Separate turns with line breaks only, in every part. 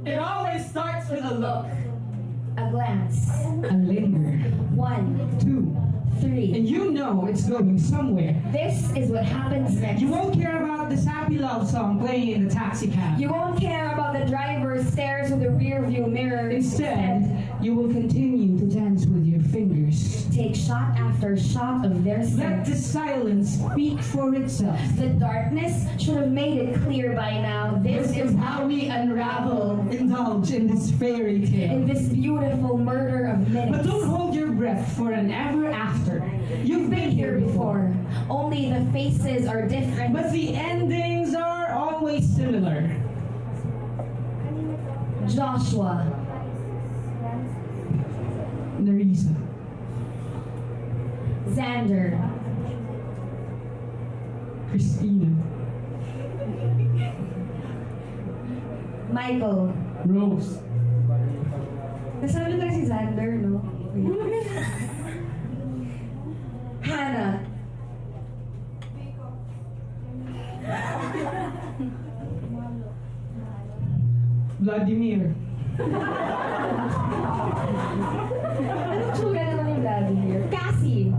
It always starts with a look,
a glance,
a linger,
1,
2,
3.
and you know it's going somewhere.
This is what happens next.
You won't care about this happy love song playing in the taxi cab.
You won't care about the driver stares with the rear view mirror.
Instead, you will continue to dance with your fingers.
Take shot after shot of their
Let
scent.
the silence speak for itself.
The darkness should have made it clear by now. This is how we unravel
Indulge in this fairy tale.
in this beautiful murder of
But
minutes.
don't hold your breath for an ever after.
You've been here before, only the faces are different.
But the endings are always similar.
Joshua,
Nerissa,
Xander,
Christina,
Michael.
Rose,
Nasabi ko na si Xander, no? Hannah,
Vladimir,
anong tsura naman ni Vladimir? Cassie,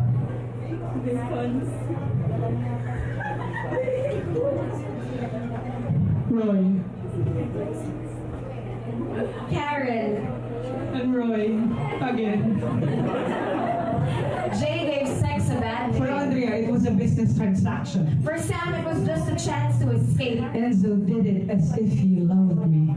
Roy,
Karen,
and Roy again.
Jay gave sex a bad
For
name.
Andrea, it was a business transaction.
For Sam, it was just a chance to escape.
Enzo did it as if he loved me.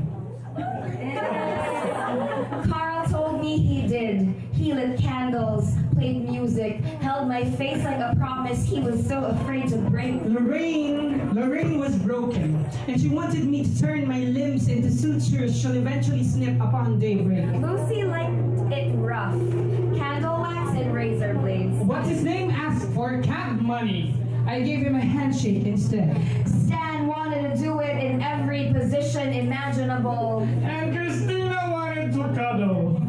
Carl told me he did. He lit candles, played music, held my face like a promise he was so afraid to break.
Lorraine was broken, and she wanted me to turn my limbs into sutures she'll eventually snip upon daybreak.
Lucy liked it rough. Candle wax and razor blades.
What's his name asked for cab money. I gave him a handshake instead.
Stan wanted to do it in every position imaginable.
And Christina wanted to cuddle.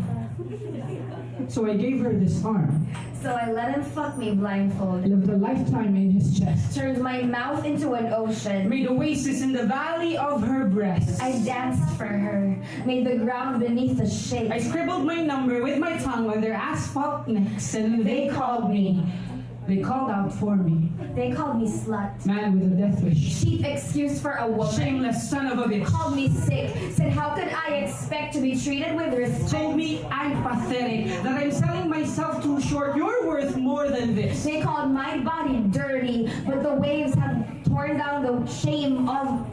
So I gave her this arm.
So I let him fuck me blindfold.
Lived a lifetime in his chest.
Turned my mouth into an ocean.
Made oasis in the valley of her breasts.
I danced for her. Made the ground beneath us shake.
I scribbled my number with my tongue on their asphalt necks, and they called me. They called out for me.
They called me slut.
Man with a death wish.
Cheap excuse for a woman.
Shameless son of a bitch.
Called me sick. Said how could I expect to be treated with respect?
Told me I'm pathetic, that I'm selling myself too short. You're worth more than this.
They called my body dirty, but the waves have torn down the shame of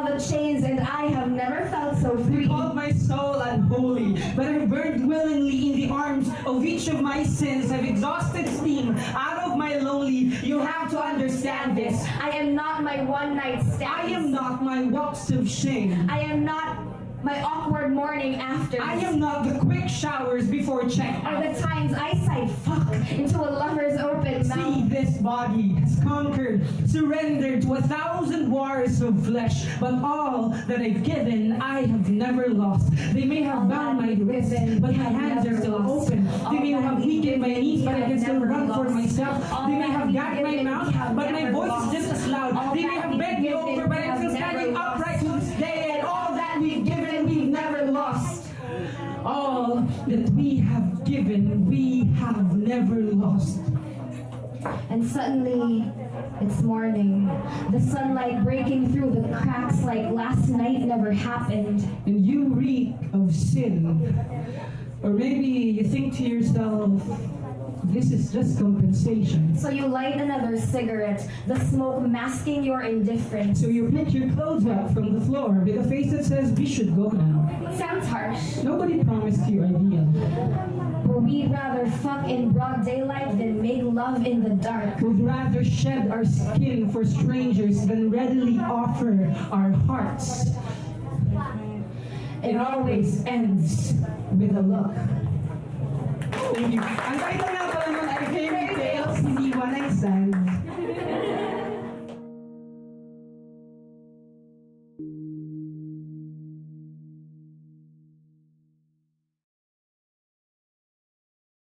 the chains, and I have never felt so
They
free.
called my soul unholy, but I burned willingly in the arms of each of my sins. I've exhausted steam out of my lonely. You have to understand this.
I am not my one night stand.
I am not my walks of shame.
I am not my awkward morning after.
I am not the quick showers before check.
Are the times I sighed fuck into a lover's open
See,
mouth.
this body has conquered, surrendered to 1,000 wars of flesh, but all that I've given, I have never lost. They may have bound my wrists, but my hands are still open. They may have weakened my knees, but I can still run for myself. They may have gagged my mouth, but my voice is just as loud. They may have begged me over, but I'm still standing upright to this day, and all that we've given, we've never lost. All that we have given, we have never lost.
And suddenly, it's morning. The sunlight breaking through the cracks like last night never happened.
And you reek of sin. Or maybe you think to yourself, this is just compensation.
So you light another cigarette, the smoke masking your indifference.
So you pick your clothes up from the floor with a face that says, we should go now.
Sounds harsh,
Nobody promised you ideal.
but we'd rather fuck in broad daylight than make love in the dark.
We'd rather shed our skin for strangers than readily offer our hearts. It always ends with a look. Thank you. Ang title nga pala nun ay Fairy Tales, Hindi One Night Stands.